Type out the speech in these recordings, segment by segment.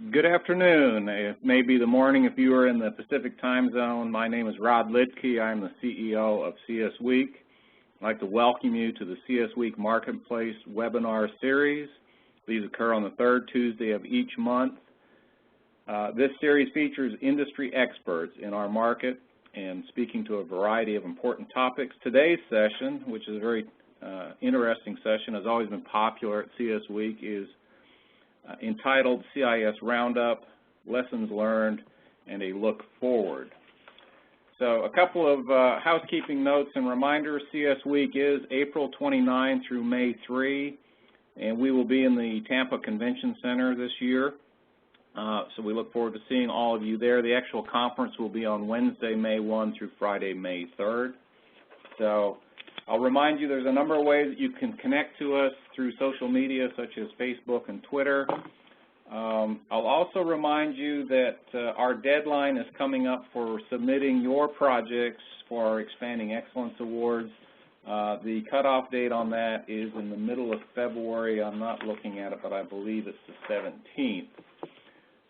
Good afternoon. It may be the morning if you are in the Pacific time zone. My name is Rod Lidke. I'm the CEO of CS Week. I'd like to welcome you to the CS Week Marketplace webinar series. These occur on the third Tuesday of each month. This series features industry experts in our market and speaking to a variety of important topics. Today's session, which is a very interesting session, has always been popular at CS Week, is entitled CIS Roundup, Lessons Learned, and a Look Forward. So a couple of housekeeping notes and reminders. CS Week is April 29 through May 3, and we will be in the Tampa Convention Center this year. So we look forward to seeing all of you there. The actual conference will be on Wednesday, May 1 through Friday, May 3rd. So I'll remind you there's a number of ways that you can connect to us through social media such as Facebook and Twitter. I'll also remind you that our deadline is coming up for submitting your projects for our Expanding Excellence Awards. The cutoff date on that is in the middle of February. I'm not looking at it, but I believe it's the 17th.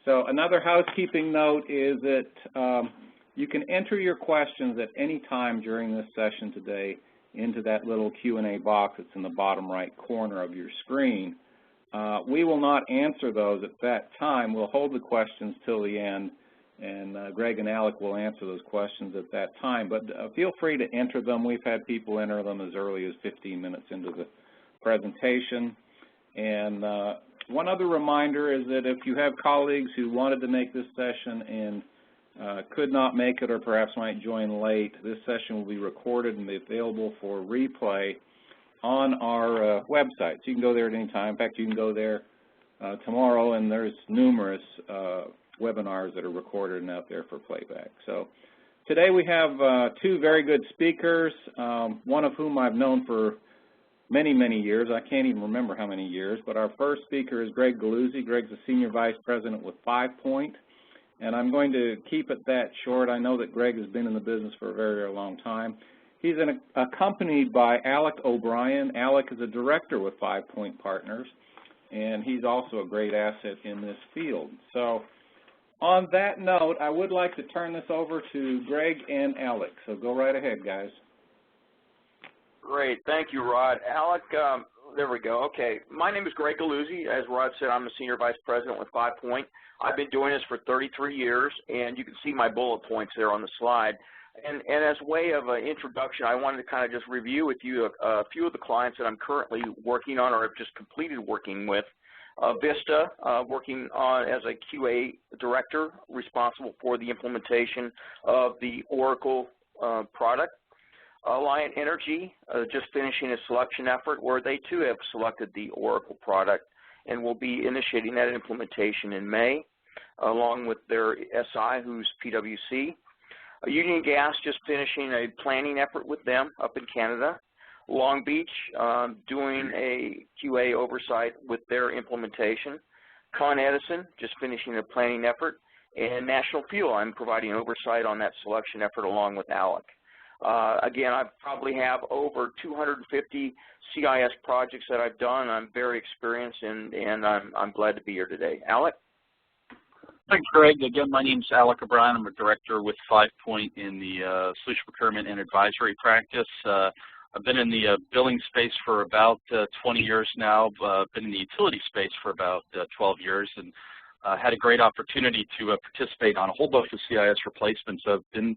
So another housekeeping note is that you can enter your questions at any time during this session today into that little Q&A box that's in the bottom right corner of your screen. We will not answer those at that time. We'll hold the questions till the end, and Gregg and Alec will answer those questions at that time. But feel free to enter them. We've had people enter them as early as 15 minutes into the presentation. And one other reminder is that if you have colleagues who wanted to make this session and could not make it or perhaps might join late, this session will be recorded and be available for replay on our website. So you can go there at any time. In fact, you can go there tomorrow, and there's numerous webinars that are recorded and out there for playback. So today we have two very good speakers, one of whom I've known for many, many years. I can't even remember how many years, but our first speaker is Gregg Galluzzi. Gregg's a Senior Vice President with 5 Point. And I'm going to keep it that short. I know that Gregg has been in the business for a very, very long time. He's accompanied by Alec O'Brien. Alec is a director with 5 Point Partners, and he's also a great asset in this field. So on that note, I would like to turn this over to Gregg and Alec. So go right ahead, guys. Great. Thank you, Rod. Alec, there we go. Okay. My name is Gregg Galluzzi. As Rod said, I'm the Senior Vice President with 5 Point. I've been doing this for 33 years, and you can see my bullet points there on the slide. And as way of an introduction, I wanted to kind of just review with you a few of the clients that I'm currently working on or have just completed working with. Vista, working on as a QA director responsible for the implementation of the Oracle product. Alliant Energy, just finishing a selection effort where they too have selected the Oracle product and will be initiating that implementation in May, along with their SI, who's PwC. Union Gas, just finishing a planning effort with them up in Canada. Long Beach, doing a QA oversight with their implementation. Con Edison, just finishing a planning effort. And National Fuel, I'm providing oversight on that selection effort along with Alec. Again, I probably have over 250 CIS projects that I've done. I'm very experienced, and I'm glad to be here today. Alec? Thanks, Gregg. Again, my name is Alec O'Brien. I'm a director with 5 Point in the solution procurement and advisory practice. I've been in the billing space for about 20 years now. Been in the utility space for about 12 years, and had a great opportunity to participate on a whole bunch of CIS replacements. I've been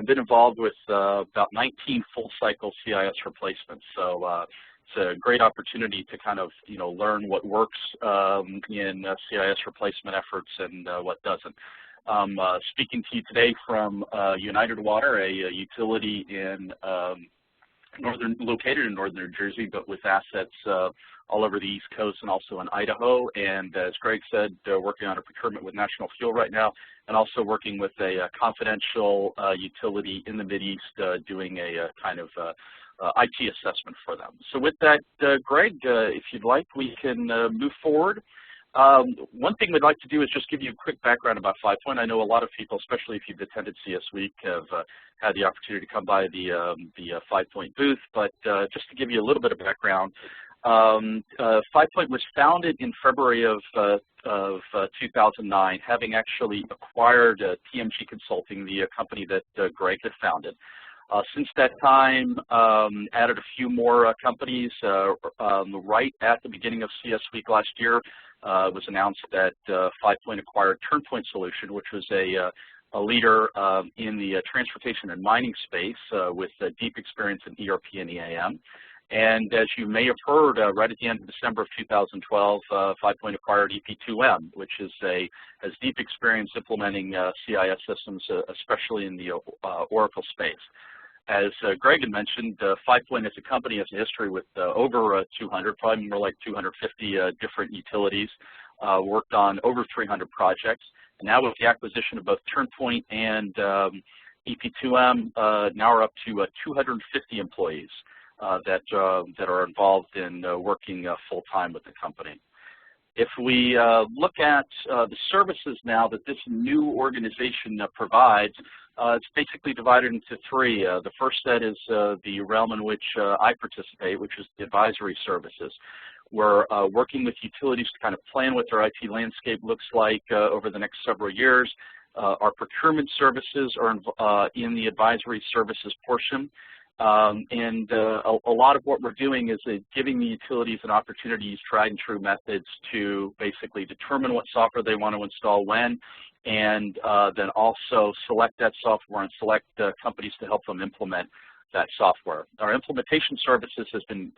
involved with about 19 full-cycle CIS replacements. So it's a great opportunity to kind of learn what works in CIS replacement efforts and what doesn't. Speaking to you today from United Water, a utility in located in northern New Jersey, but with assets all over the East Coast and also in Idaho. And as Gregg said, working on a procurement with National Fuel right now, and also working with a confidential utility in the Mideast, doing a kind of IT assessment for them. So with that, Gregg, if you'd like, we can move forward. One thing we'd like to do is just give you a quick background about 5 Point. I know a lot of people, especially if you've attended CS Week, have had the opportunity to come by the 5 Point booth, but just to give you a little bit of background, 5 Point was founded in February of of 2009, having actually acquired TMG Consulting, the company that Gregg had founded. Since that time, added a few more companies. Right at the beginning of CS Week last year, it was announced that 5 Point acquired Turnpoint Solution, which was a leader in the transportation and mining space with deep experience in ERP and EAM. And as you may have heard, right at the end of December of 2012, 5 Point acquired EP2M, which has deep experience implementing CIS systems, especially in the Oracle space. As Gregg had mentioned, 5 Point as a company has a history with over 200, probably more like 250 different utilities, worked on over 300 projects. And now with the acquisition of both Turnpoint and EP2M, now we're up to 250 employees that are involved in working full-time with the company. If we look at the services now that this new organization provides, it's basically divided into three. The first set is the realm in which I participate, which is the advisory services. We're working with utilities to kind of plan what their IT landscape looks like over the next several years. Our procurement services are in the advisory services portion. And a lot of what we're doing is giving the utilities an opportunity to use tried and true methods to basically determine what software they want to install when, and then also select that software and select companies to help them implement that software. Our implementation services has been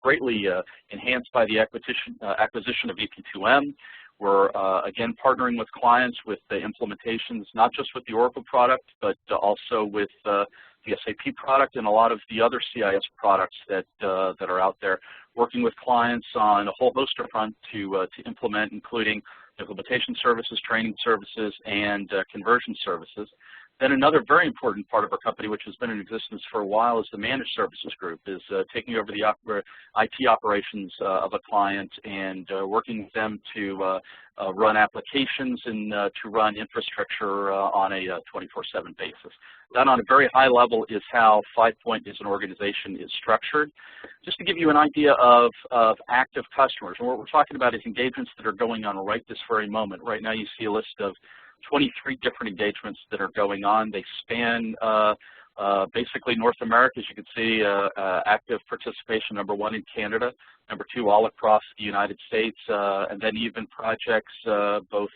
greatly enhanced by the acquisition of EP2M. We're, again, partnering with clients with the implementations, not just with the Oracle product, but also with the SAP product and a lot of the other CIS products that are out there, working with clients on a whole host of fronts to implement, including implementation services, training services, and conversion services. Then another very important part of our company, which has been in existence for a while, is the managed services group, is taking over the IT operations of a client and working with them to run applications and to run infrastructure on a 24/7 basis. That on a very high level is how 5 Point as an organization is structured. Just to give you an idea of active customers, and what we're talking about is engagements that are going on right this very moment. Right now you see a list of 23 different engagements that are going on. They span basically North America, as you can see, active participation, #1 in Canada, #2 all across the United States, and then even projects both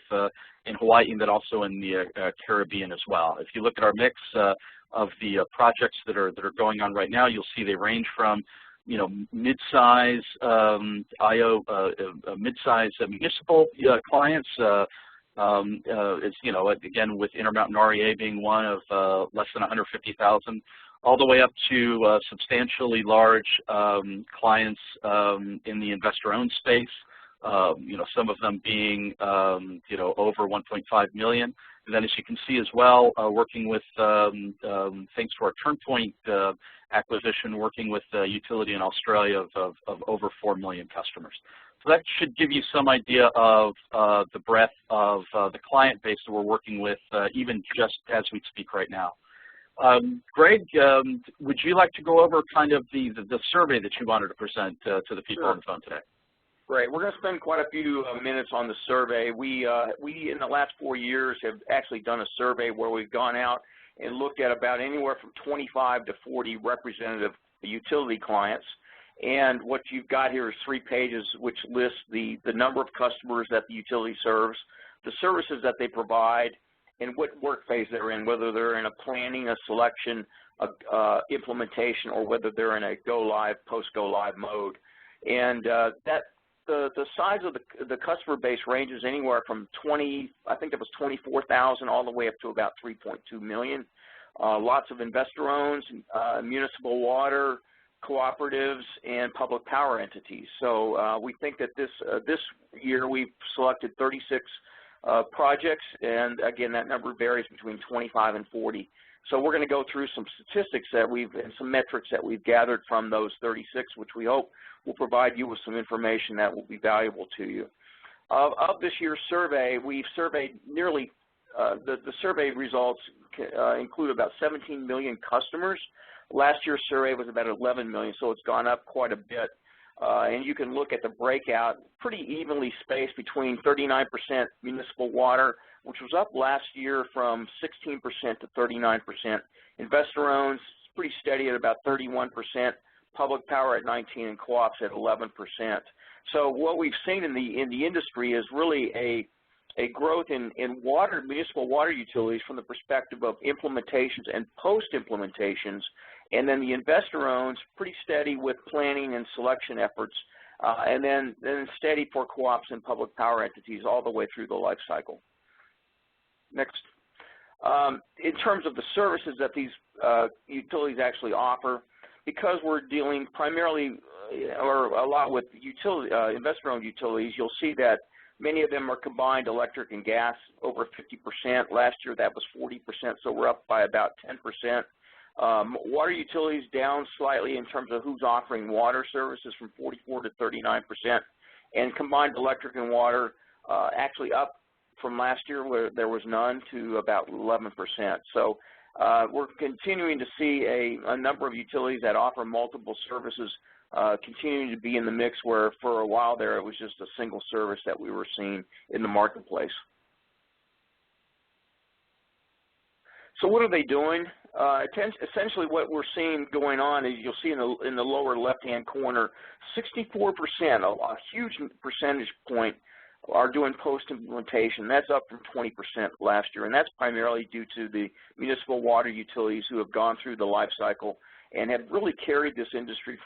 in Hawaii and then also in the Caribbean as well. If you look at our mix of the projects that are going on right now, you'll see they range from mid-size mid-size municipal clients. Again, with Intermountain REA being one of less than 150,000, all the way up to substantially large clients in the investor-owned space. Some of them being over 1.5 million. And then, as you can see as well, working with thanks to our Turnpoint acquisition, working with a utility in Australia of over 4 million customers. So that should give you some idea of the breadth of the client base that we're working with, even just as we speak right now. Gregg, would you like to go over kind of the survey that you wanted to present to the people on the phone today? Great. We're going to spend quite a few minutes on the survey. We in the last 4 years have actually done a survey where we've gone out and looked at about anywhere from 25 to 40 representative utility clients. And what you've got here is 3 pages which list the number of customers that the utility serves, the services that they provide, and what work phase they're in, whether they're in a planning, a selection, implementation, or whether they're in a go-live, post-go-live mode. And the size of the customer base ranges anywhere from 24,000 all the way up to about 3.2 million. Lots of investor-owned, municipal water, cooperatives, and public power entities. So we think that this year we've selected 36 projects, and again, that number varies between 25 and 40. So we're going to go through some statistics and some metrics that we've gathered from those 36, which we hope will provide you with some information that will be valuable to you. Of this year's survey, we've surveyed nearly, the survey results include about 17 million customers. Last year's survey was about 11 million, so it's gone up quite a bit. and you can look at the breakout, pretty evenly spaced between 39% municipal water, which was up last year from 16% to 39%. Investor-owned, pretty steady at about 31%, public power at 19%, and co-ops at 11%. So what we've seen in the industry is really a growth in municipal water utilities from the perspective of implementations and post-implementations, and then the investor owns pretty steady with planning and selection efforts, and then steady for co-ops and public power entities all the way through the life cycle. Next. In terms of the services that these utilities actually offer, because we're dealing primarily or a lot with investor-owned utilities, you'll see that many of them are combined electric and gas, over 50%. Last year that was 40%, so we're up by about 10%. Water utilities down slightly in terms of who's offering water services from 44 to 39%. And combined electric and water actually up from last year where there was none to about 11%. So we're continuing to see a number of utilities that offer multiple services continuing to be in the mix, where for a while there it was just a single service that we were seeing in the marketplace. So what are they doing? Essentially what we're seeing going on is, you'll see in the lower left-hand corner, 64%, a huge percentage point, are doing post-implementation. That's up from 20% last year, and that's primarily due to the municipal water utilities who have gone through the life cycle and have really carried this industry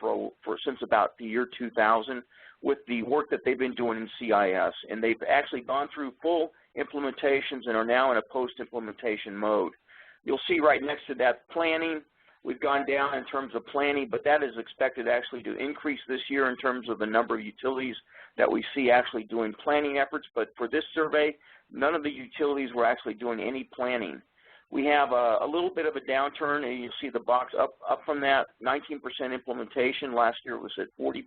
since about the year 2000 with the work that they've been doing in CIS. And they've actually gone through full implementations and are now in a post-implementation mode. You'll see right next to that planning. We've gone down in terms of planning, but that is expected actually to increase this year in terms of the number of utilities that we see actually doing planning efforts. But for this survey, none of the utilities were actually doing any planning. We have a little bit of a downturn, and you see the box up from that, 19% implementation. Last year it was at 40%,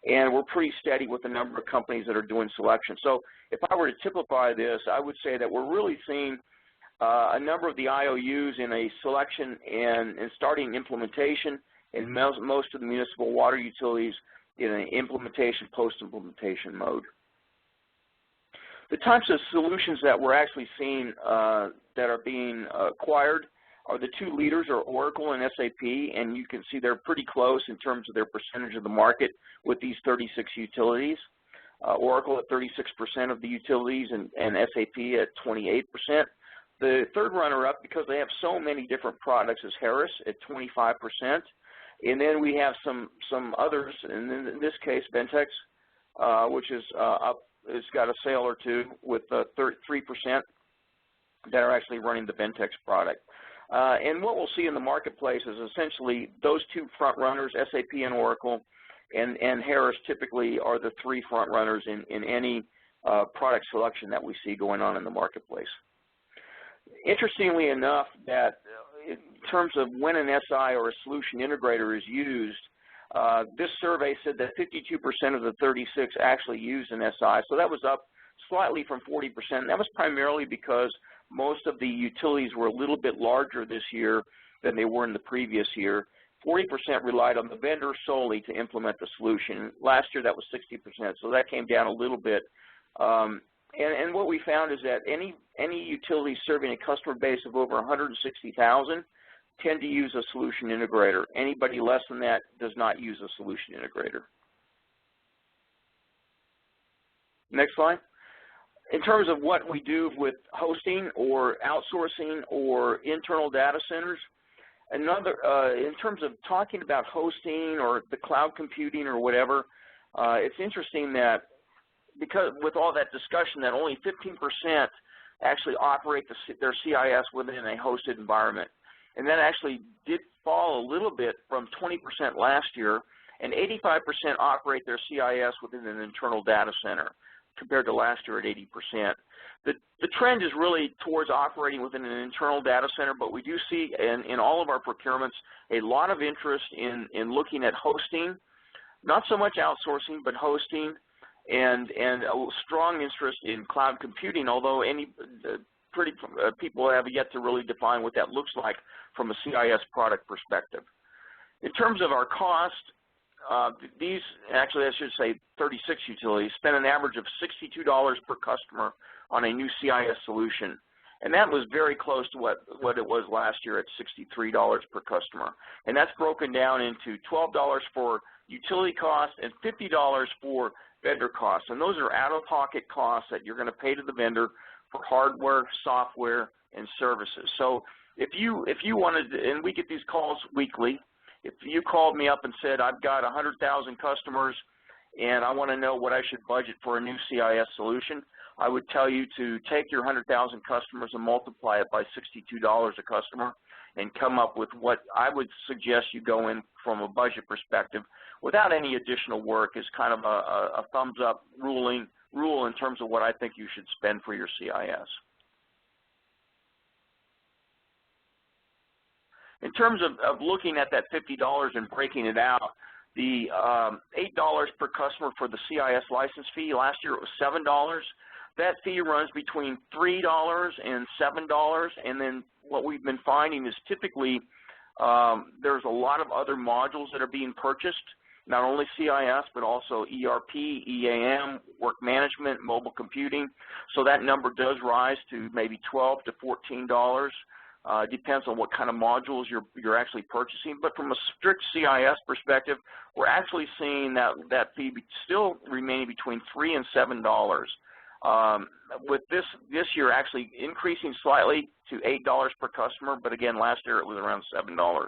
and we're pretty steady with the number of companies that are doing selection. So if I were to typify this, I would say that we're really seeing a number of the IOUs in a selection and starting implementation, and most of the municipal water utilities in an implementation, post-implementation mode. The types of solutions that we're actually seeing that are being acquired are the two leaders, are Oracle and SAP, and you can see they're pretty close in terms of their percentage of the market with these 36 utilities. Oracle at 36% of the utilities, and SAP at 28%. The third runner-up, because they have so many different products, is Harris at 25%. And then we have some others, and in this case, Ventex, which is up. It's got a sale or two with 3% that are actually running the Ventex product. And what we'll see in the marketplace is essentially those two front runners, SAP and Oracle, and Harris typically are the three front runners in any product selection that we see going on in the marketplace. Interestingly enough, that in terms of when an SI or a solution integrator is used, this survey said that 52% of the 36 actually used an SI, so that was up slightly from 40%. And that was primarily because most of the utilities were a little bit larger this year than they were in the previous year. 40% relied on the vendor solely to implement the solution. Last year that was 60%, so that came down a little bit. And what we found is that any utility serving a customer base of over 160,000 tend to use a solution integrator. Anybody less than that does not use a solution integrator. Next slide. In terms of what we do with hosting or outsourcing or internal data centers, in terms of talking about hosting or the cloud computing or whatever, it's interesting that because with all that discussion that only 15% actually operate their CIS within a hosted environment. And that actually did fall a little bit from 20% last year, and 85% operate their CIS within an internal data center compared to last year at 80%. The trend is really towards operating within an internal data center, but we do see in all of our procurements a lot of interest in looking at hosting, not so much outsourcing, but hosting, and a strong interest in cloud computing, although people have yet to really define what that looks like from a CIS product perspective. In terms of our cost, these, actually I should say 36 utilities, spend an average of $62 per customer on a new CIS solution. And that was very close to what it was last year at $63 per customer. And that's broken down into $12 for utility costs and $50 for vendor costs. And those are out-of-pocket costs that you're going to pay to the vendor for hardware, software, and services. So if you wanted, and we get these calls weekly, if you called me up and said, I've got 100,000 customers and I want to know what I should budget for a new CIS solution, I would tell you to take your 100,000 customers and multiply it by $62 a customer and come up with what I would suggest you go in from a budget perspective without any additional work is kind of a thumbs up rule in terms of what I think you should spend for your CIS. In terms of looking at that $50 and breaking it out, the $8 per customer for the CIS license fee, last year it was $7. That fee runs between $3 and $7, and then what we've been finding is typically there's a lot of other modules that are being purchased, not only CIS, but also ERP, EAM, work management, mobile computing. So that number does rise to maybe $12 to $14. Depends on what kind of modules you're actually purchasing. But from a strict CIS perspective, we're actually seeing that fee still remaining between $3 and $7. With this year actually increasing slightly to $8 per customer, but again, last year it was around $7.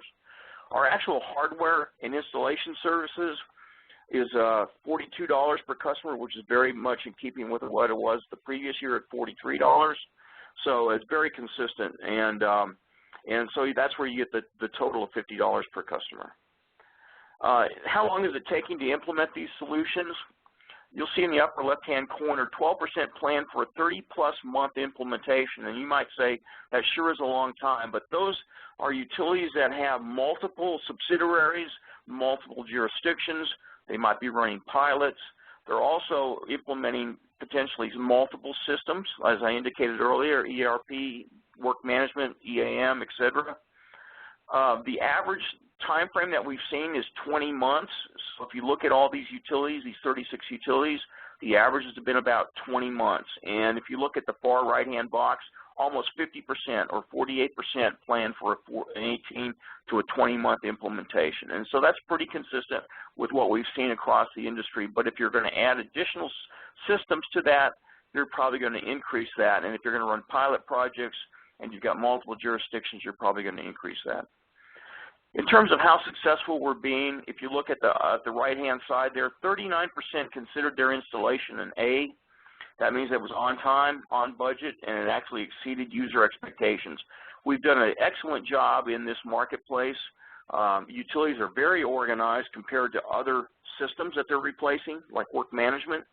Our actual hardware and installation services is $42 per customer, which is very much in keeping with what it was the previous year at $43. So it's very consistent, and so that's where you get the total of $50 per customer. How long is it taking to implement these solutions? You'll see in the upper left-hand corner, 12% plan for a 30-plus month implementation. And you might say, that sure is a long time, but those are utilities that have multiple subsidiaries, multiple jurisdictions. They might be running pilots. They're also implementing potentially multiple systems, as I indicated earlier, ERP, work management, EAM, et cetera. The average time frame that we've seen is 20 months. So if you look at all these utilities, these 36 utilities, the average has been about 20 months. And if you look at the far right-hand box, almost 50% or 48% plan for an 18 to a 20-month implementation. And so that's pretty consistent with what we've seen across the industry. But if you're going to add additional systems to that, you're probably going to increase that. And if you're going to run pilot projects and you've got multiple jurisdictions, you're probably going to increase that. In terms of how successful we're being, if you look at the right-hand side there, 39% considered their installation an A. That means it was on time, on budget, and it actually exceeded user expectations. We've done an excellent job in this marketplace. Utilities are very organized compared to other systems that they're replacing, like work management.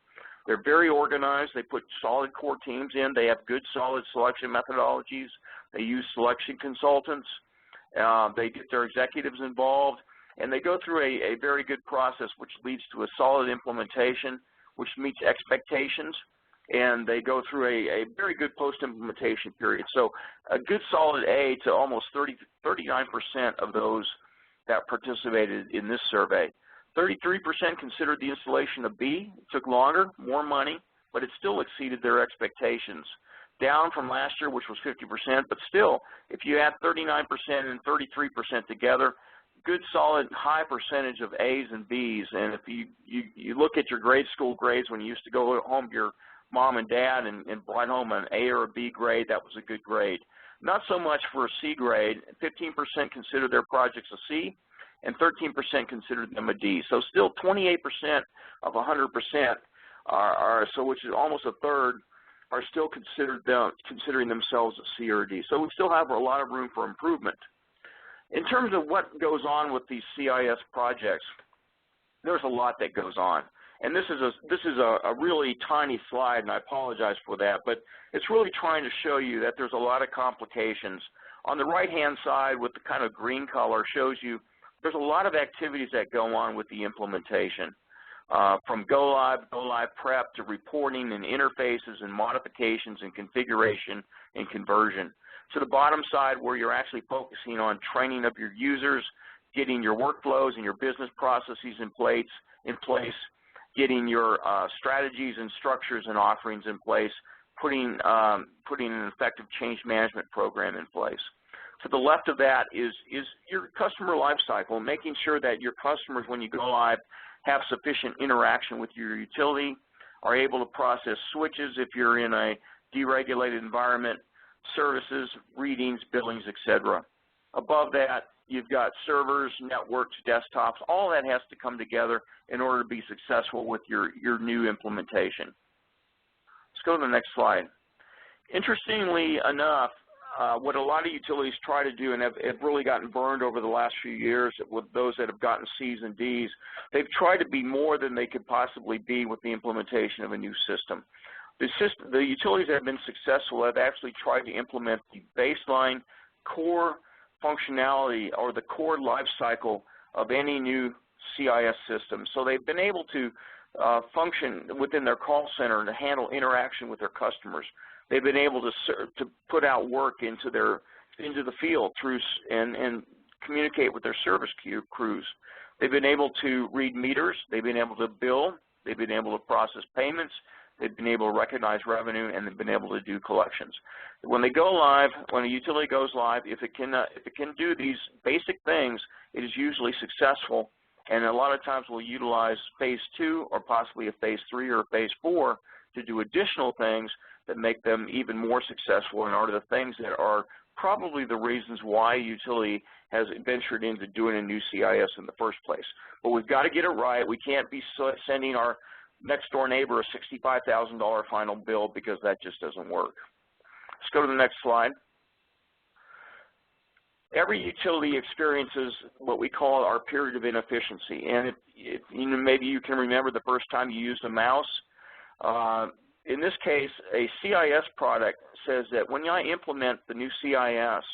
They're very organized. They put solid core teams in. They have good, solid selection methodologies. They use selection consultants. They get their executives involved, and they go through a very good process, which leads to a solid implementation, which meets expectations, and they go through a very good post-implementation period. So a good solid A to almost 39% of those that participated in this survey. 33% considered the installation a B. It took longer, more money, but it still exceeded their expectations. Down from last year, which was 50%, but still, if you add 39% and 33% together, good, solid, high percentage of A's and B's. And if you look at your grade school grades when you used to go home to your mom and dad and bring home an A or a B grade, that was a good grade. Not so much for a C grade. 15% considered their projects a C, and 13% considered them a D. So still 28% of 100% are so which is almost a third, are still considering themselves a C or a D. So we still have a lot of room for improvement. In terms of what goes on with these CIS projects, there's a lot that goes on. And this is a really tiny slide, and I apologize for that, but it's really trying to show you that there's a lot of complications. On the right-hand side with the kind of green color shows you there's a lot of activities that go on with the implementation. From go live prep to reporting and interfaces and modifications and configuration and conversion. To the bottom side where you're actually focusing on training of your users, getting your workflows and your business processes in place, getting your strategies and structures and offerings in place, putting an effective change management program in place. To the left of that is your customer life cycle, making sure that your customers, when you go live, have sufficient interaction with your utility, are able to process switches if you're in a deregulated environment, services, readings, billings, etc. Above that, you've got servers, networks, desktops. All that has to come together in order to be successful with your new implementation. Let's go to the next slide. Interestingly enough, what a lot of utilities try to do, and have really gotten burned over the last few years with those that have gotten C's and D's, they've tried to be more than they could possibly be with the implementation of a new system. The utilities that have been successful have actually tried to implement the baseline core functionality or the core life cycle of any new CIS system. So they've been able to function within their call center to handle interaction with their customers. They've been able to put out work into the field through and communicate with their service crews. They've been able to read meters. They've been able to bill. They've been able to process payments. They've been able to recognize revenue, and they've been able to do collections. When they go live, when a utility goes live, if it can do these basic things, it is usually successful. And a lot of times we'll utilize phase 2 or possibly a phase 3 or a phase 4 to do additional things that make them even more successful and are the things that are probably the reasons why a utility has ventured into doing a new CIS in the first place. But we've got to get it right. We can't be sending our next door neighbor a $65,000 final bill because that just doesn't work. Let's go to the next slide. Every utility experiences what we call our period of inefficiency, and maybe you can remember the first time you used a mouse. In this case, a CIS product says that when I implement the new CIS,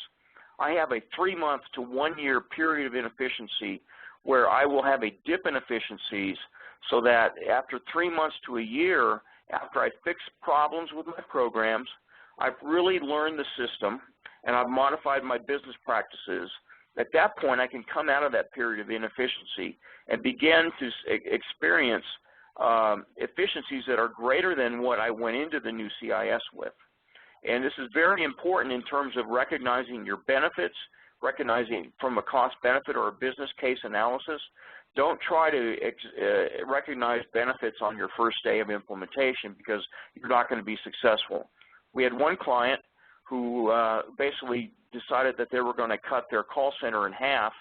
I have a 3-month to 1-year period of inefficiency where I will have a dip in efficiencies, so that after 3 months to a year, after I fix problems with my programs, I've really learned the system and I've modified my business practices. At that point, I can come out of that period of inefficiency and begin to experience efficiencies that are greater than what I went into the new CIS with. And this is very important in terms of recognizing your benefits, recognizing from a cost-benefit or a business case analysis. Don't try to recognize benefits on your first day of implementation because you're not going to be successful. We had one client who basically decided that they were going to cut their call center in half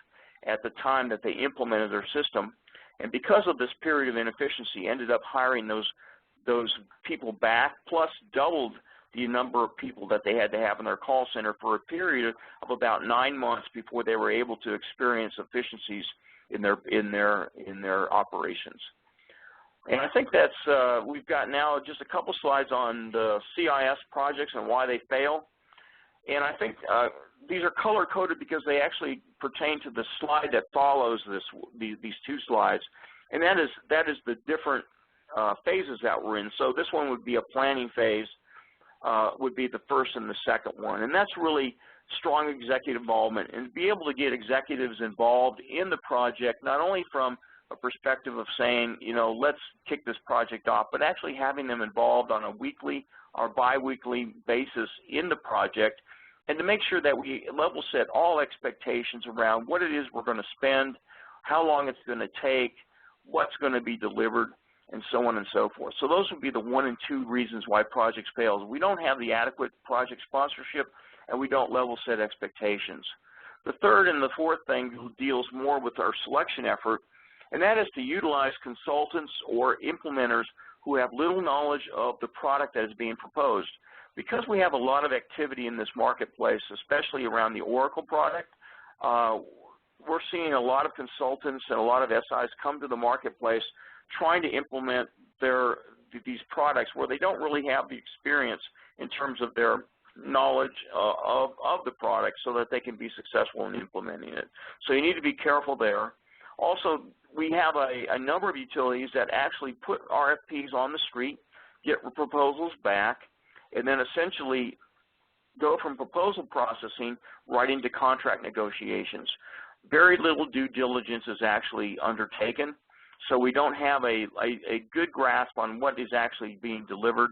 at the time that they implemented their system. And because of this period of inefficiency, ended up hiring those people back, plus doubled the number of people that they had to have in their call center for a period of about 9 months before they were able to experience efficiencies in their operations. And I think that's we've got now just a couple slides on the CIS projects and why they fail. And I think these are color-coded because they actually pertain to the slide that follows these 2 slides, and that is the different phases that we're in. So this one would be a planning phase, would be the first and the second one, and that's really strong executive involvement, and be able to get executives involved in the project, not only from a perspective of saying, you know, let's kick this project off, but actually having them involved on a weekly or bi-weekly basis in the project, and to make sure that we level set all expectations around what it is we're going to spend, how long it's going to take, what's going to be delivered, and so on and so forth. So those would be the 1 and 2 reasons why projects fail. We don't have the adequate project sponsorship, and we don't level set expectations. The third and the fourth thing deals more with our selection effort, and that is to utilize consultants or implementers who have little knowledge of the product that is being proposed. Because we have a lot of activity in this marketplace, especially around the Oracle product, we're seeing a lot of consultants and a lot of SIs come to the marketplace trying to implement these products where they don't really have the experience in terms of their knowledge of the product so that they can be successful in implementing it. So you need to be careful there. Also, we have a number of utilities that actually put RFPs on the street, get proposals back, and then essentially go from proposal processing right into contract negotiations. very little due diligence is actually undertaken, so we don't have a good grasp on what is actually being delivered,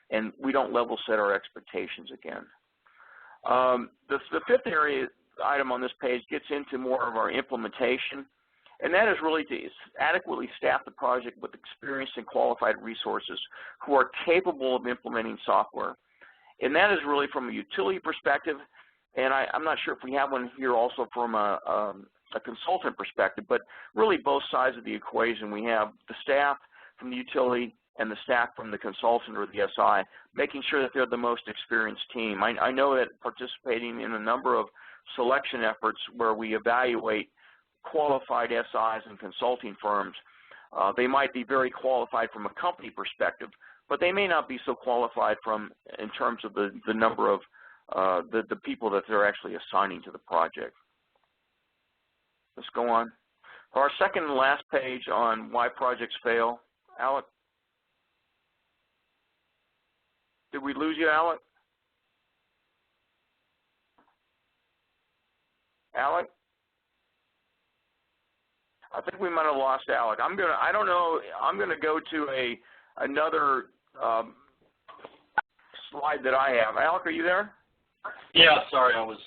and we don't level set our expectations again. The fifth item on this page gets into more of our implementation, and that is really to adequately staff the project with experienced and qualified resources who are capable of implementing software. And that is really from a utility perspective, and I'm not sure if we have one here also from a consultant perspective, but really both sides of the equation. We have the staff from the utility and the staff from the consultant or the SI, making sure that they're the most experienced team. I know that participating in a number of selection efforts where we evaluate qualified SIs and consulting firms, they might be very qualified from a company perspective, but they may not be so qualified in terms of the number of the people that they're actually assigning to the project. Let's go on. For our second and last page on why projects fail, Alec. Did we lose you, Alec? Alec? I think we might have lost Alec. I don't know. I'm gonna go to another slide that I have. Alec, are you there? Yeah, sorry, I was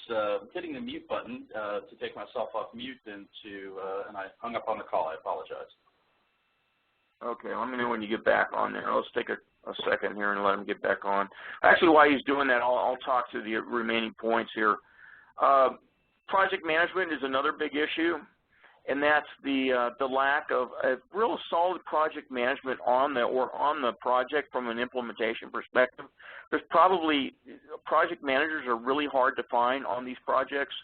hitting the mute button to take myself off mute and I hung up on the call. I apologize. Okay, let me know when you get back on there. Let's take a second here and let him get back on. Actually, while he's doing that, I'll talk to the remaining points here. Project management is another big issue, and that's the lack of a real solid project management on the project from an implementation perspective. There's probably project managers are really hard to find on these projects,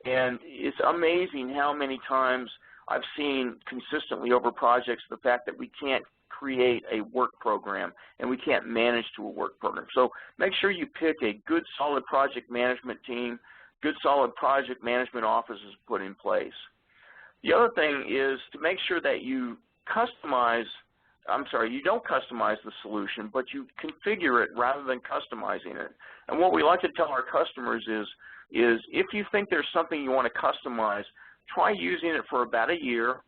and it's amazing how many times I've seen consistently over projects the fact that we can't create a work program and we can't manage to a work program. So make sure you pick a good solid project management team, good solid project management offices put in place. The other thing is to make sure that you you don't customize the solution, but you configure it rather than customizing it. And what we like to tell our customers is if you think there's something you want to customize, try using it for about a year,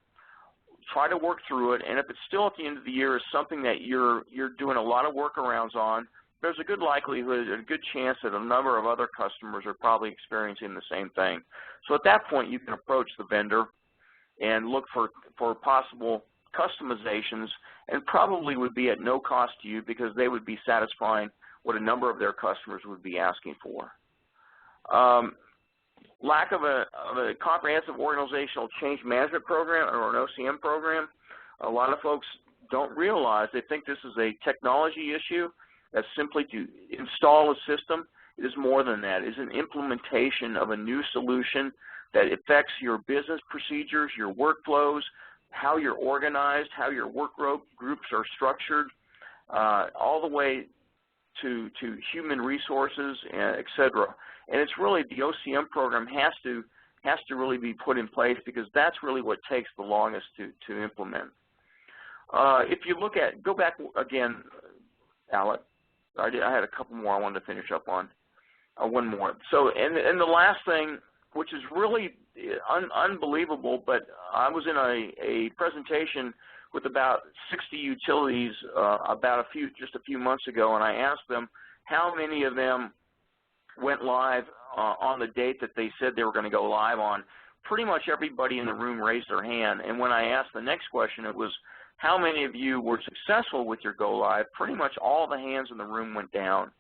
try to work through it, and if it's still at the end of the year is something that you're doing a lot of workarounds on, there's a good likelihood, a good chance that a number of other customers are probably experiencing the same thing. So at that point, you can approach the vendor and look for possible customizations, and probably would be at no cost to you because they would be satisfying what a number of their customers would be asking for. Lack of a comprehensive organizational change management program or an OCM program. A lot of folks don't realize, they think this is a technology issue. That's simply to install a system. It is more than that. It is an implementation of a new solution that affects your business procedures, your workflows, how you're organized, how your work groups are structured, all the way to human resources, et cetera. And it's really the OCM program has to really be put in place because that's really what takes the longest to implement. If you go back again, Alec, I had a couple more I wanted to finish up on. One more. So, and the last thing, which is really unbelievable, but I was in a presentation with about 60 utilities just a few months ago, and I asked them how many of them went live on the date that they said they were going to go live on. Pretty much everybody in the room raised their hand, and when I asked the next question, it was how many of you were successful with your go live? Pretty much all the hands in the room went down.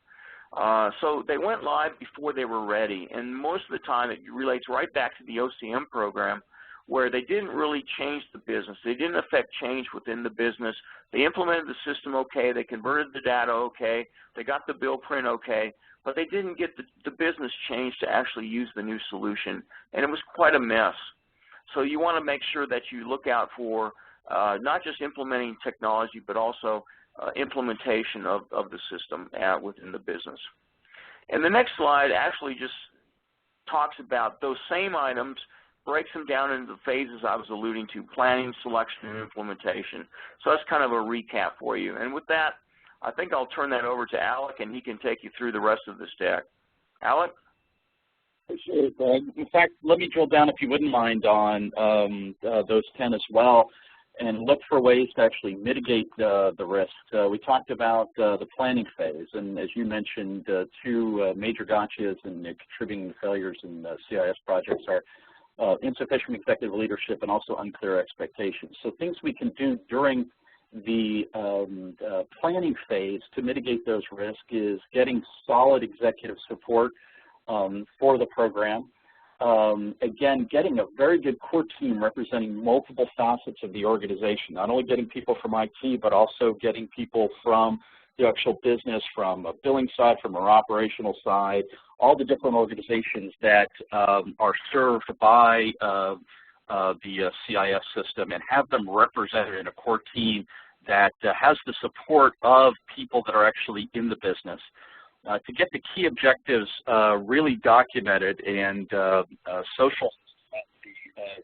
So they went live before they were ready, and most of the time it relates right back to the OCM program where they didn't really change the business. They didn't affect change within the business. They implemented the system okay. They converted the data okay. They got the bill print okay, but they didn't get the business change to actually use the new solution, and it was quite a mess. So you want to make sure that you look out for not just implementing technology, but also implementation of the system within the business. And the next slide actually just talks about those same items, breaks them down into the phases I was alluding to, planning, selection, and implementation. So that's kind of a recap for you. And with that, I think I'll turn that over to Alec, and he can take you through the rest of this deck. Alec? Appreciate it, Greg. In fact, let me drill down, if you wouldn't mind, on those 10 as well, and look for ways to actually mitigate the risks. We talked about the planning phase, and as you mentioned, two major gotchas and contributing failures in CIS projects are insufficient executive leadership and also unclear expectations. So things we can do during the planning phase to mitigate those risks is getting solid executive support for the program. Again, getting a very good core team representing multiple facets of the organization, not only getting people from IT, but also getting people from the actual business, from a billing side, from our operational side, all the different organizations that are served by the CIS system, and have them represented in a core team that has the support of people that are actually in the business. To get the key objectives really documented and social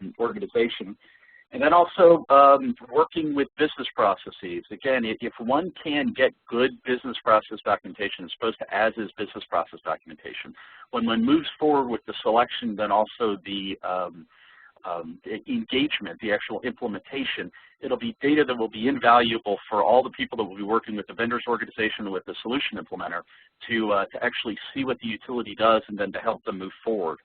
the organization. And then also working with business processes. Again, if one can get good business process documentation as opposed to as-is business process documentation, when one moves forward with the selection, then also the engagement, the actual implementation, it'll be data that will be invaluable for all the people that will be working with the vendor's organization and with the solution implementer to actually see what the utility does and then to help them move forward.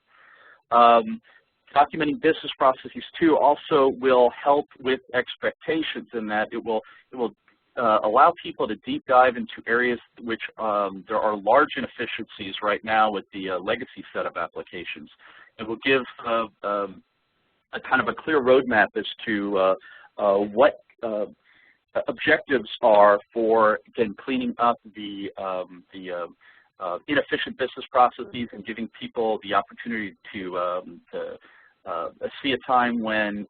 Documenting business processes too also will help with expectations in that it will allow people to deep dive into areas which there are large inefficiencies right now with the legacy set of applications. It will give a kind of a clear roadmap as to what objectives are for, again, cleaning up the inefficient business processes and giving people the opportunity to see a time when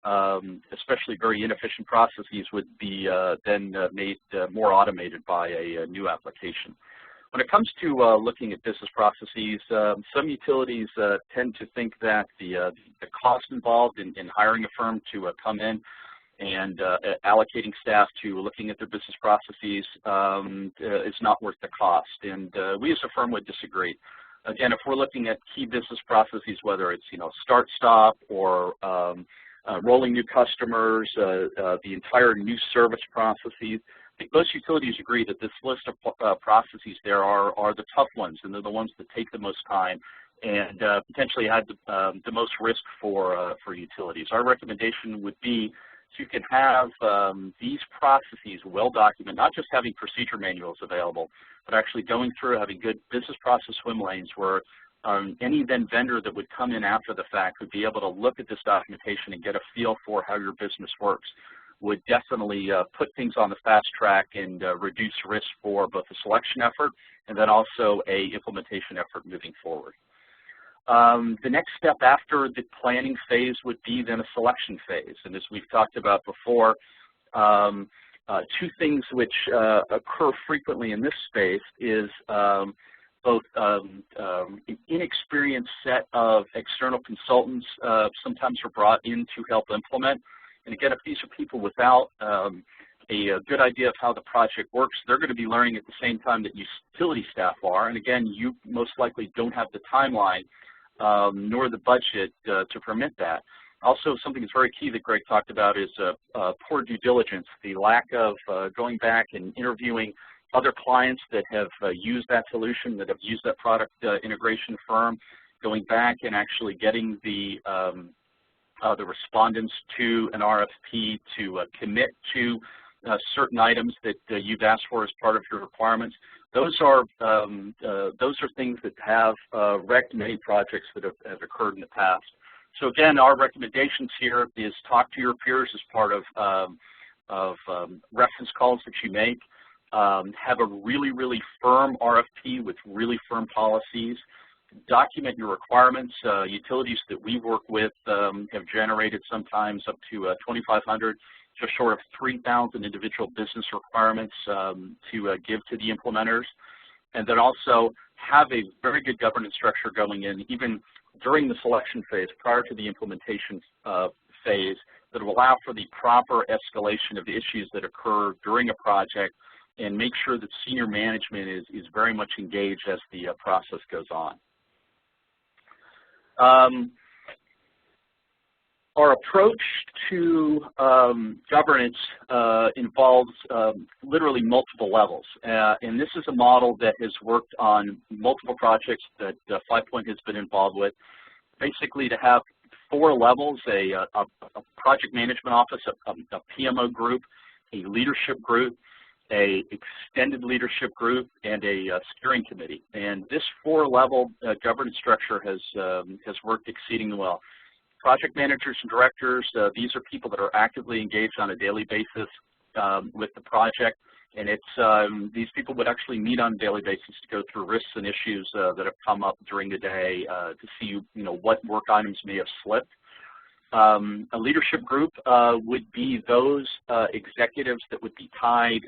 especially very inefficient processes would be then made more automated by a new application. When it comes to looking at business processes, some utilities tend to think that the cost involved in hiring a firm to come in and allocating staff to looking at their business processes is not worth the cost. And we as a firm would disagree. Again, if we're looking at key business processes, whether it's start-stop or rolling new customers, the entire new service processes, I think most utilities agree that this list of processes there are the tough ones, and they're the ones that take the most time and potentially had the most risk for utilities. Our recommendation would be so you can have these processes well documented, not just having procedure manuals available, but actually going through having good business process swim lanes where any then vendor that would come in after the fact would be able to look at this documentation and get a feel for how your business works, would definitely put things on the fast track and reduce risk for both the selection effort and then also a implementation effort moving forward. The next step after the planning phase would be then a selection phase. And as we've talked about before, two things which occur frequently in this space is both an inexperienced set of external consultants sometimes are brought in to help implement. And again, if these are people without a good idea of how the project works, they're going to be learning at the same time that utility staff are. And again, you most likely don't have the timeline nor the budget to permit that. Also, something that's very key that Greg talked about is poor due diligence, the lack of going back and interviewing other clients that have used that solution, that have used that product integration firm, going back and actually getting the respondents to an RFP to commit to certain items that you've asked for as part of your requirements. Those are things that have wrecked many projects that have occurred in the past. So again, our recommendations here is talk to your peers as part of reference calls that you make. Have a really, really firm RFP with really firm policies. Document your requirements. Utilities that we work with have generated sometimes up to 2,500, just short of 3,000 individual business requirements to give to the implementers. And then also have a very good governance structure going in, even during the selection phase, prior to the implementation phase, that will allow for the proper escalation of issues that occur during a project and make sure that senior management is very much engaged as the process goes on. Our approach to governance involves literally multiple levels, and this is a model that has worked on multiple projects that 5 Point has been involved with. Basically, to have 4 levels: a project management office, a PMO group, a leadership group, a extended leadership group, and a steering committee. And this 4-level governance structure has worked exceedingly well. Project managers and directors, these are people that are actively engaged on a daily basis with the project, and it's these people would actually meet on a daily basis to go through risks and issues that have come up during the day to see what work items may have slipped. A leadership group would be those executives that would be tied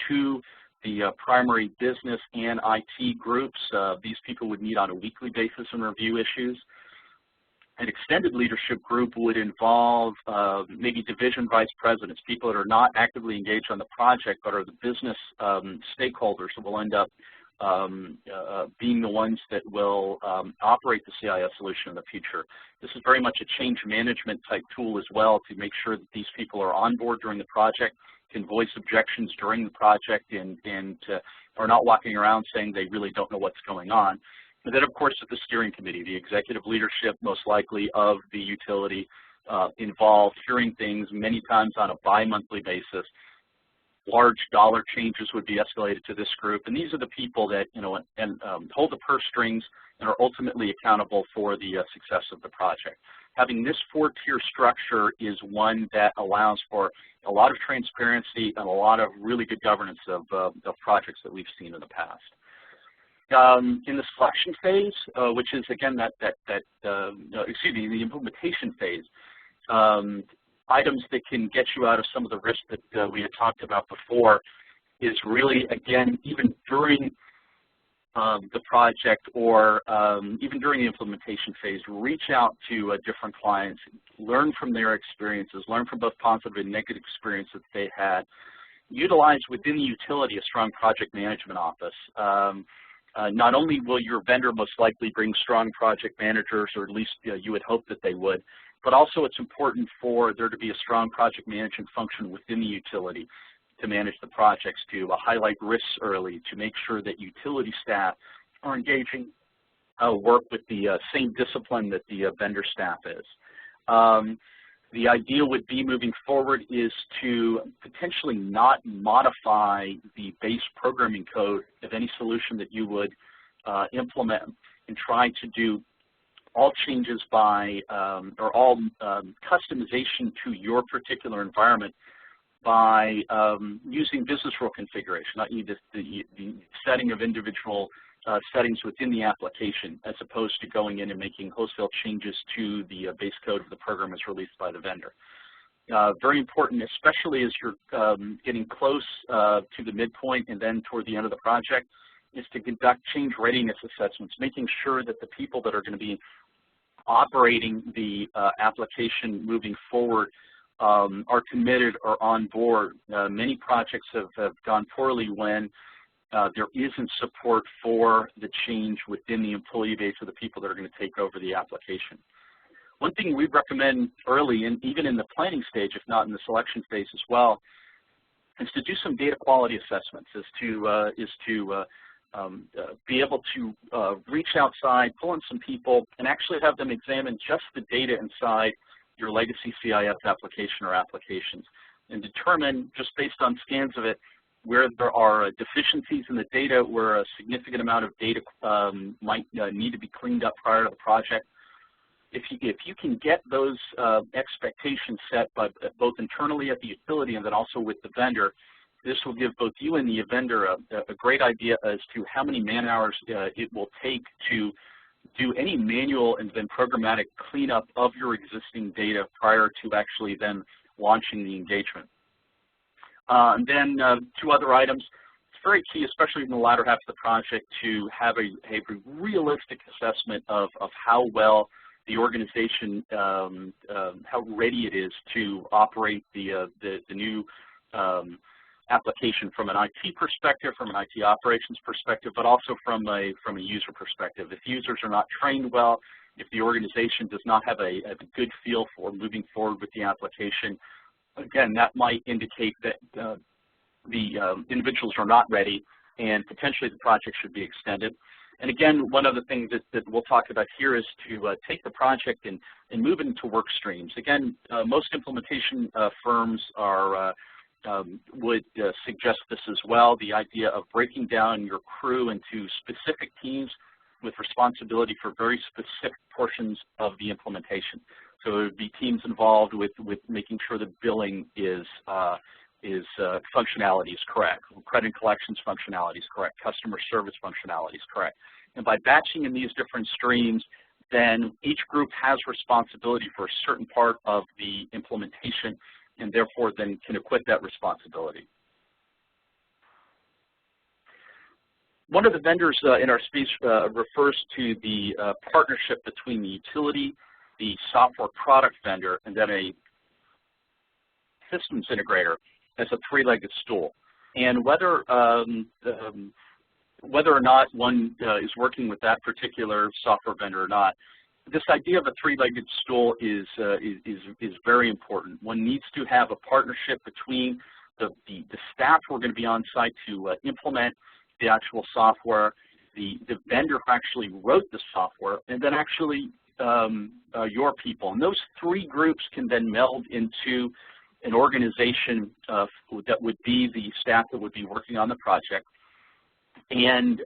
to the primary business and IT groups. These people would meet on a weekly basis and review issues. An extended leadership group would involve maybe division vice presidents, people that are not actively engaged on the project but are the business stakeholders that will end up being the ones that will operate the CIS solution in the future. This is very much a change management type tool as well to make sure that these people are on board during the project, can voice objections during the project, and are not walking around saying they really don't know what's going on. And then, of course, at the steering committee, the executive leadership, most likely, of the utility involved, hearing things many times on a bi-monthly basis. Large dollar changes would be escalated to this group, and these are the people that hold the purse strings and are ultimately accountable for the success of the project. Having this 4-tier structure is one that allows for a lot of transparency and a lot of really good governance of projects that we've seen in the past. In the selection phase, which is again the implementation phase, items that can get you out of some of the risks that we had talked about before is really, again, even during the project or even during the implementation phase, reach out to different clients, learn from their experiences, learn from both positive and negative experiences that they had, utilize within the utility a strong project management office. Not only will your vendor most likely bring strong project managers, or at least you would hope that they would, but also it's important for there to be a strong project management function within the utility to manage the projects, to highlight risks early, to make sure that utility staff are engaging work with the same discipline that the vendor staff is. The idea would be moving forward is to potentially not modify the base programming code of any solution that you would implement, and try to do all changes by, or all customization to your particular environment by using business rule configuration, not the setting of individual settings within the application, as opposed to going in and making wholesale changes to the base code of the program as released by the vendor. Very important, especially as you're getting close to the midpoint and then toward the end of the project, is to conduct change readiness assessments, making sure that the people that are going to be operating the application moving forward are committed or on board. Many projects have gone poorly when there isn't support for the change within the employee base of the people that are going to take over the application. One thing we recommend early, and even in the planning stage, if not in the selection phase as well, is to do some data quality assessments, is to be able to reach outside, pull in some people, and actually have them examine just the data inside your legacy CIS application or applications, and determine, just based on scans of it, where there are deficiencies in the data, where a significant amount of data might need to be cleaned up prior to the project. If you can get those expectations set by both internally at the utility and then also with the vendor, this will give both you and the vendor a great idea as to how many man hours it will take to do any manual and then programmatic cleanup of your existing data prior to actually then launching the engagement. And then 2 other items. It's very key, especially in the latter half of the project, to have a realistic assessment of how well the organization, how ready it is to operate the new application from an IT perspective, from an IT operations perspective, but also from a user perspective. If users are not trained well, if the organization does not have a good feel for moving forward with the application, again, that might indicate that the individuals are not ready and potentially the project should be extended. And again, one of the things that we'll talk about here is to take the project and move it into work streams. Again, most implementation firms would suggest this as well, the idea of breaking down your crew into specific teams with responsibility for very specific portions of the implementation. So there would be teams involved with making sure the billing functionality is correct, credit collections functionality is correct, customer service functionality is correct. And by batching in these different streams, then each group has responsibility for a certain part of the implementation and therefore then can acquit that responsibility. One of the vendors in our speech refers to the partnership between the utility, the software product vendor, and then a systems integrator as a three-legged stool. And whether or not one is working with that particular software vendor or not, this idea of a three-legged stool is very important. One needs to have a partnership between the staff who are going to be on site to implement the actual software, the vendor who actually wrote the software, and then actually your people. And those three groups can then meld into an organization that would be the staff that would be working on the project, and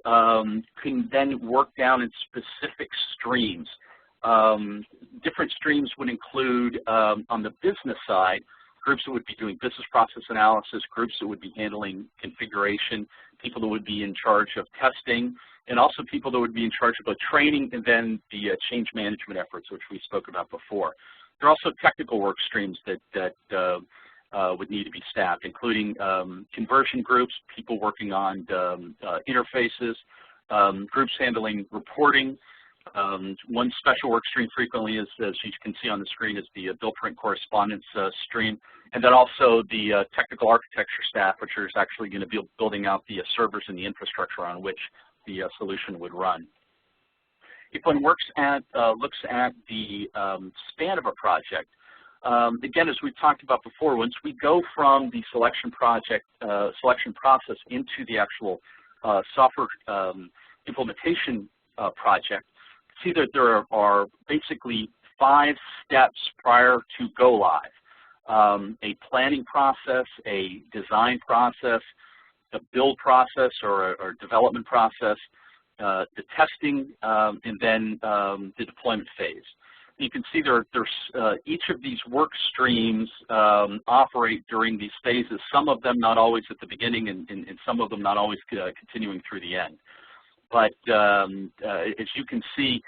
can then work down in specific streams. Different streams would include, on the business side, groups that would be doing business process analysis, groups that would be handling configuration, people that would be in charge of testing, and also people that would be in charge of training and then the change management efforts, which we spoke about before. There are also technical work streams that would need to be staffed, including conversion groups, people working on interfaces, groups handling reporting. One special work stream frequently is, as you can see on the screen, is the bill print correspondence stream, and then also the technical architecture staff, which is actually going to be building out the servers and the infrastructure on which the solution would run. If one looks at the span of a project, again, as we've talked about before, once we go from the selection process into the actual software implementation project, see that there are basically 5 steps prior to go live. A planning process, a design process, a build process or a development process, the testing, and then the deployment phase. You can see there's each of these work streams operate during these phases, some of them not always at the beginning and some of them not always continuing through the end. But as you can see,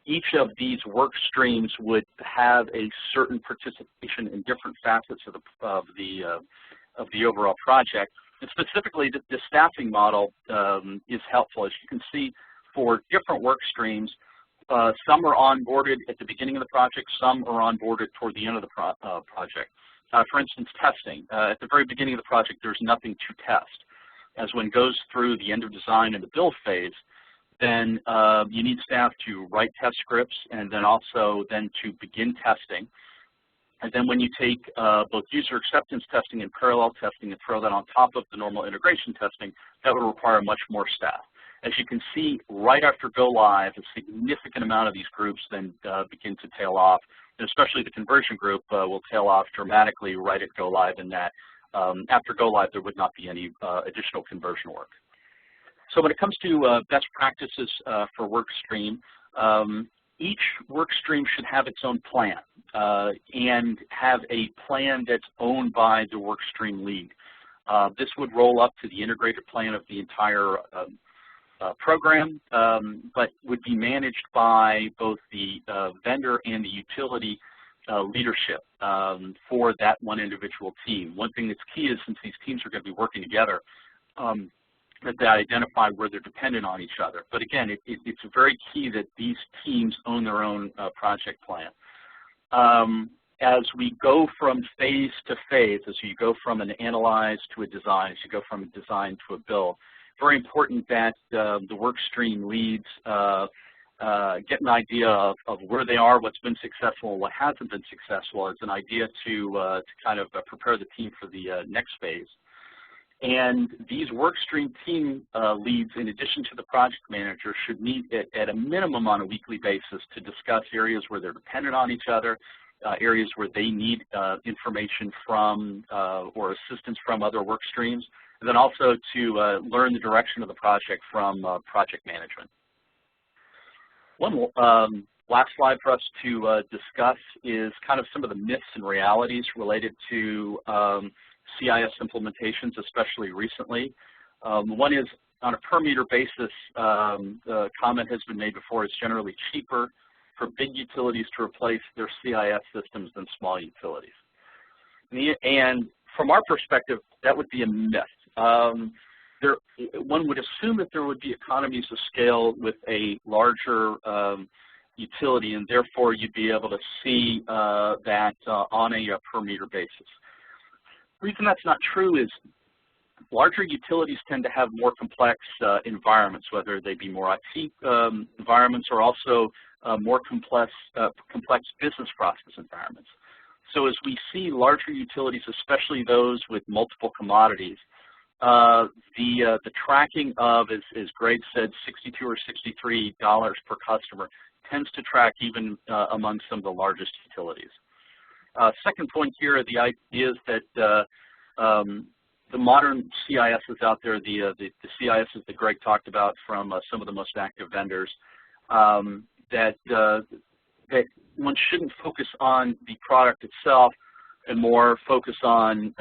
each of these work streams would have a certain participation in different facets of the overall project. And specifically, the staffing model is helpful. As you can see, for different work streams, some are onboarded at the beginning of the project, some are onboarded toward the end of the project. For instance, testing. At the very beginning of the project, there's nothing to test. As one goes through the end of design and the build phase, then you need staff to write test scripts and then also to begin testing. And then when you take both user acceptance testing and parallel testing and throw that on top of the normal integration testing, that would require much more staff. As you can see, right after go live, a significant amount of these groups then begin to tail off, and especially the conversion group will tail off dramatically right at go live, in that after go live there would not be any additional conversion work. So when it comes to best practices for work stream, each work stream should have its own plan and have a plan that's owned by the work stream lead. This would roll up to the integrated plan of the entire program, but would be managed by both the vendor and the utility leadership for that one individual team. One thing that's key is, since these teams are going to be working together, that they identify where they're dependent on each other. But again, it's very key that these teams own their own project plan. as we go from phase to phase, as you go from an analyze to a design, as you go from a design to a build, very important that the work stream leads get an idea of where they are, what's been successful, what hasn't been successful, as an idea to kind of prepare the team for the next phase. And these workstream team leads, in addition to the project manager, should meet at a minimum on a weekly basis to discuss areas where they're dependent on each other, areas where they need information from or assistance from other work streams, and then also to learn the direction of the project from project management. One last slide for us to discuss is kind of some of the myths and realities related to CIS implementations, especially recently. One is, on a per meter basis, the comment has been made before, it's generally cheaper for big utilities to replace their CIS systems than small utilities. And from our perspective, that would be a myth. One would assume that there would be economies of scale with a larger utility, and therefore you'd be able to see that on a per meter basis. The reason that's not true is larger utilities tend to have more complex environments, whether they be more IT environments or also more complex business process environments. So as we see larger utilities, especially those with multiple commodities, the tracking of, as Gregg said, $62 or $63 per customer tends to track even among some of the largest utilities. Second point here, the idea is that the modern CISs out there, the CISs that Gregg talked about from some of the most active vendors, that one shouldn't focus on the product itself and more focus on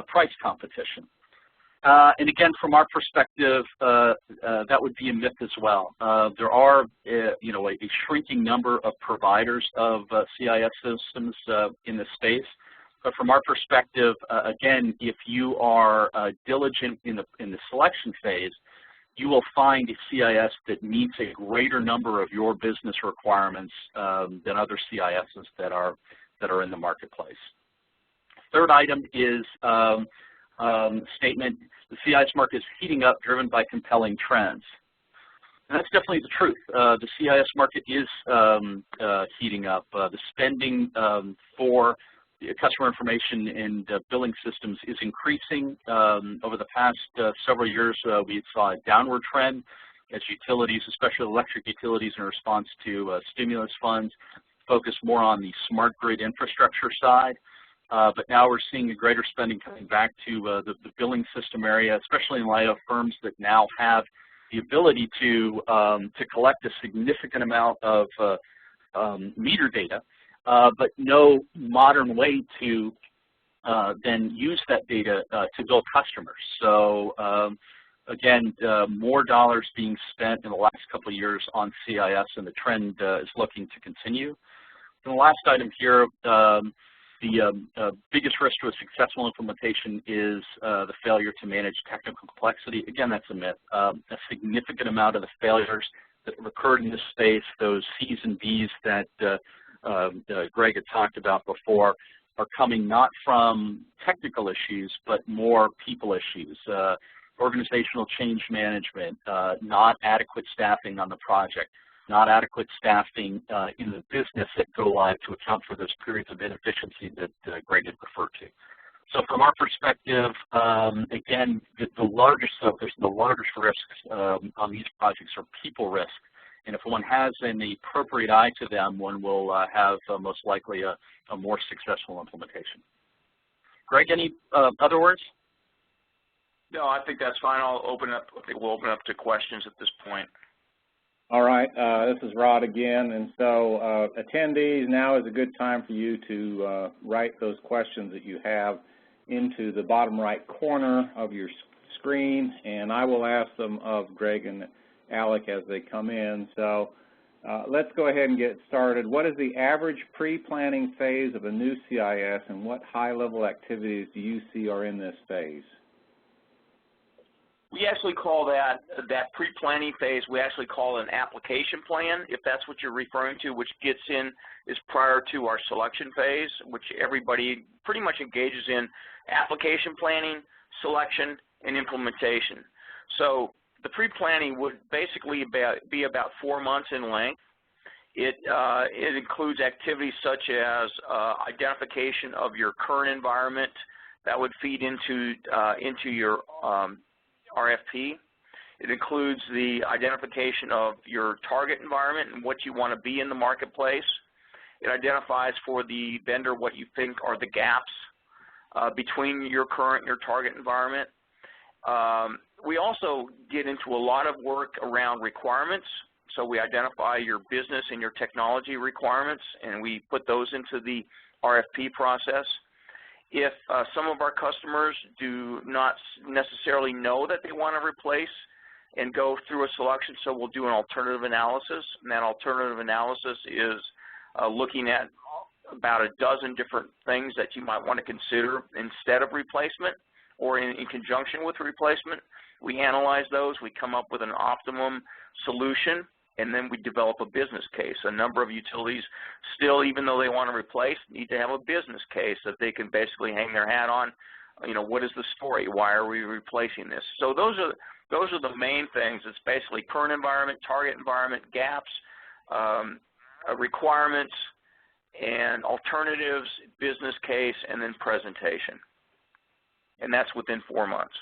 price competition. And again, from our perspective, that would be a myth as well. There are, a shrinking number of providers of CIS systems in this space. But from our perspective, again, if you are diligent in the selection phase, you will find a CIS that meets a greater number of your business requirements than other CISs that are in the marketplace. Third item is statement: the CIS market is heating up, driven by compelling trends. And that's definitely the truth. The CIS market is heating up. The spending for customer information and billing systems is increasing. Over the past several years, we saw a downward trend as utilities, especially electric utilities, in response to stimulus funds, focus more on the smart grid infrastructure side. But now we're seeing a greater spending coming back to the billing system area, especially in light of firms that now have the ability to collect a significant amount of meter data, but no modern way to then use that data to bill customers. So again, more dollars being spent in the last couple of years on CIS, and the trend is looking to continue. And the last item here, the biggest risk to a successful implementation is the failure to manage technical complexity. Again, that's a myth. A significant amount of the failures that have occurred in this space, those C's and B's that Gregg had talked about before, are coming not from technical issues, but more people issues. Organizational change management, not adequate staffing on the project, not adequate staffing in the business at go live to account for those periods of inefficiency that Gregg had referred to. So from our perspective, again, the largest focus, the largest risks on these projects are people risk. And if one has an appropriate eye to them, one will have most likely a more successful implementation. Gregg, any other words? No, I think that's fine. I'll open up. I think we'll open up to questions at this point. All right, this is Rod again, and so attendees, now is a good time for you to write those questions that you have into the bottom right corner of your screen, and I will ask them of Gregg and Alec as they come in. So let's go ahead and get started. What is the average pre-planning phase of a new CIS, and what high-level activities do you see are in this phase? We actually call that pre-planning phase, we actually call it an application plan, if that's what you're referring to, which gets in, is prior to our selection phase, which everybody pretty much engages in application planning, selection, and implementation. So the pre-planning would basically be about 4 months in length. It includes activities such as identification of your current environment that would feed into your RFP. It includes the identification of your target environment and what you want to be in the marketplace. It identifies for the vendor what you think are the gaps between your current and your target environment. We also get into a lot of work around requirements. So we identify your business and your technology requirements, and we put those into the RFP process. If some of our customers do not necessarily know that they want to replace and go through a selection, so we'll do an alternative analysis, and that alternative analysis is looking at about a dozen different things that you might want to consider instead of replacement or in conjunction with replacement. We analyze those, we come up with an optimum solution, and then we develop a business case. A number of utilities still, even though they want to replace, need to have a business case that they can basically hang their hat on. You know, what is the story? Why are we replacing this? So those are the main things. It's basically current environment, target environment, gaps, requirements, and alternatives, business case, and then presentation. And that's within 4 months.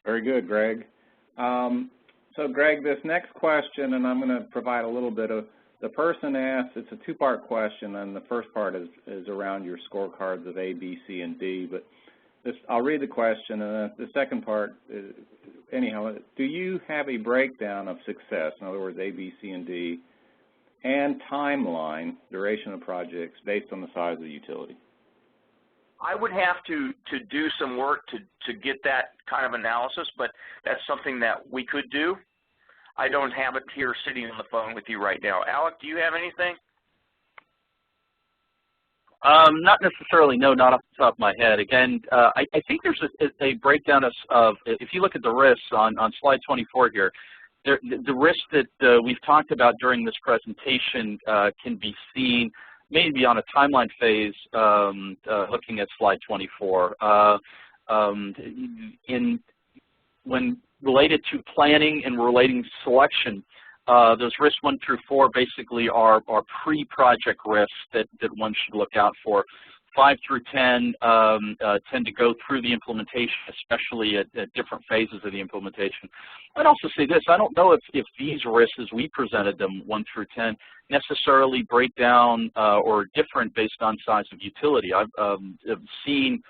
Very good, Greg. So, Greg, this next question, and I'm going to provide a little bit of, the person asked, it's a two-part question, and the first part is around your scorecards of A, B, C, and D. But I'll read the question, and the second part, anyhow, do you have a breakdown of success, in other words, A, B, C, and D, and timeline, duration of projects, based on the size of the utility? I would have to do some work to get that kind of analysis, but that's something that we could do. I don't have it here sitting on the phone with you right now. Alec, do you have anything? Not necessarily, no, not off the top of my head. Again, I think there's a breakdown of, if you look at the risks on slide 24 here, the risks that we've talked about during this presentation can be seen maybe on a timeline phase, looking at slide 24. When related to planning and relating to selection, those risks 1 through 4 basically are pre-project risks that one should look out for. 5 through 10 tend to go through the implementation, especially at different phases of the implementation. I'd also say this, I don't know if these risks, as we presented them, 1 through 10, necessarily break down or different based on size of utility. I've seen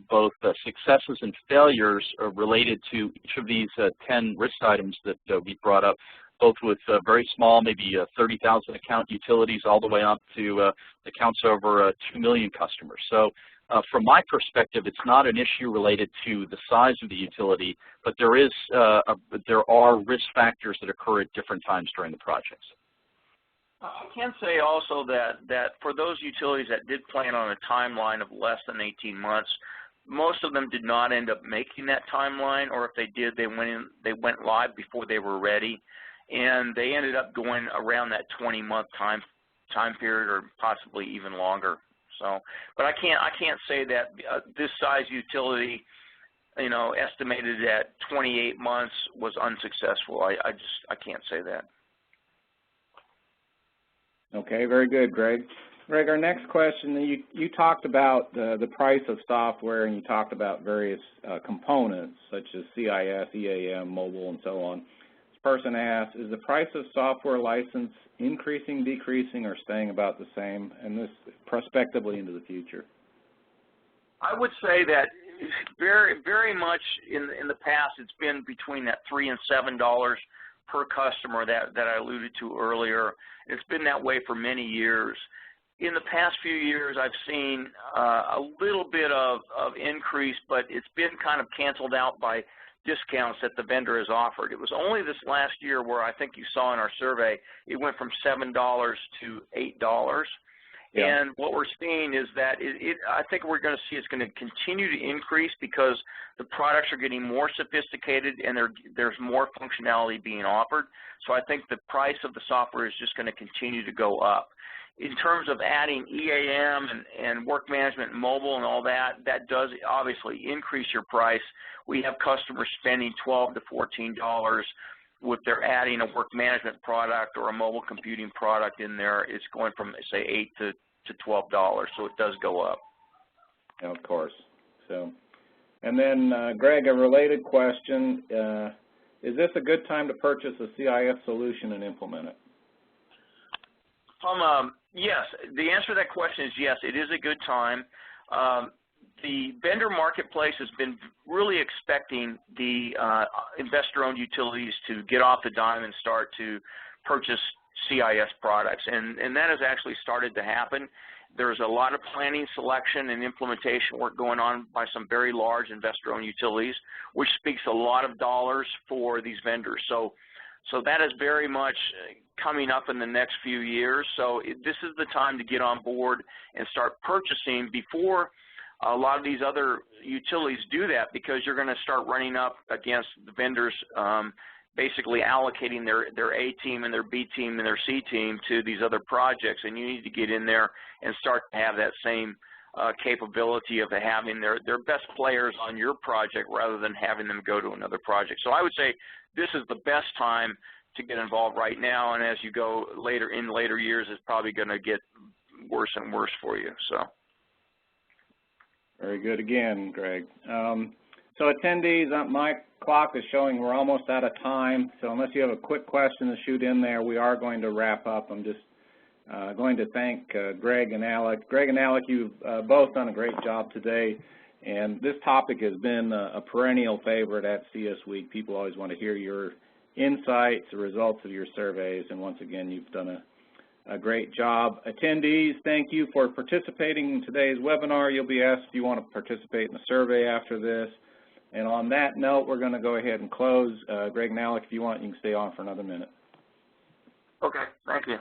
both successes and failures related to each of these 10 risk items that we brought up, both with very small, maybe 30,000 account utilities, all the way up to accounts over 2 million customers. So from my perspective, it's not an issue related to the size of the utility, but there are risk factors that occur at different times during the projects. I can say also that for those utilities that did plan on a timeline of less than 18 months, most of them did not end up making that timeline, or if they did, they went live before they were ready, and they ended up going around that 20-month time period, or possibly even longer. So, but I can't say that this size utility, you know, estimated at 28 months was unsuccessful. I can't say that. Okay, very good, Greg. Greg, our next question, you talked about the price of software, and you talked about various components such as CIS, EAM, mobile, and so on. This person asks, is the price of software license increasing, decreasing, or staying about the same, and this prospectively into the future? I would say that very, very much in the past, it's been between that $3 and $7 per customer that I alluded to earlier. It's been that way for many years. In the past few years, I've seen a little bit of increase, but it's been kind of canceled out by discounts that the vendor has offered. It was only this last year where I think you saw in our survey, it went from $7 to $8. Yeah. And what we're seeing is that I think we're going to see it's going to continue to increase because the products are getting more sophisticated and there's more functionality being offered. So I think the price of the software is just going to continue to go up. In terms of adding EAM and work management and mobile and all that, that does obviously increase your price. We have customers spending $12 to $14 if they're adding a work management product or a mobile computing product in there. It's going from, say, $8 to $12, so it does go up. Of course. So, and then, Gregg, a related question: is this a good time to purchase a CIS solution and implement it? Yes, the answer to that question is yes. It is a good time. The vendor marketplace has been really expecting the investor-owned utilities to get off the dime and start to purchase CIS products, and that has actually started to happen. There's a lot of planning, selection, and implementation work going on by some very large investor-owned utilities, which speaks a lot of dollars for these vendors. So that is very much coming up in the next few years. So this is the time to get on board and start purchasing before a lot of these other utilities do that, because you're going to start running up against the vendors basically allocating their A team and their B team and their C team to these other projects, and you need to get in there and start to have that same capability of having their best players on your project rather than having them go to another project. So I would say this is the best time to get involved right now, and as you go later years, it's probably going to get worse and worse for you. So. Very good again, Gregg. So attendees, my clock is showing we're almost out of time, so unless you have a quick question to shoot in there, we are going to wrap up. I'm just going to thank Gregg and Alec. Gregg and Alec, you've both done a great job today, and this topic has been a perennial favorite at CS Week. People always want to hear your insights, the results of your surveys, and once again, you've done a great job. Attendees, thank you for participating in today's webinar. You'll be asked if you want to participate in the survey after this. And on that note, we're going to go ahead and close. Gregg and Alec, if you want, you can stay on for another minute. Okay, thank you.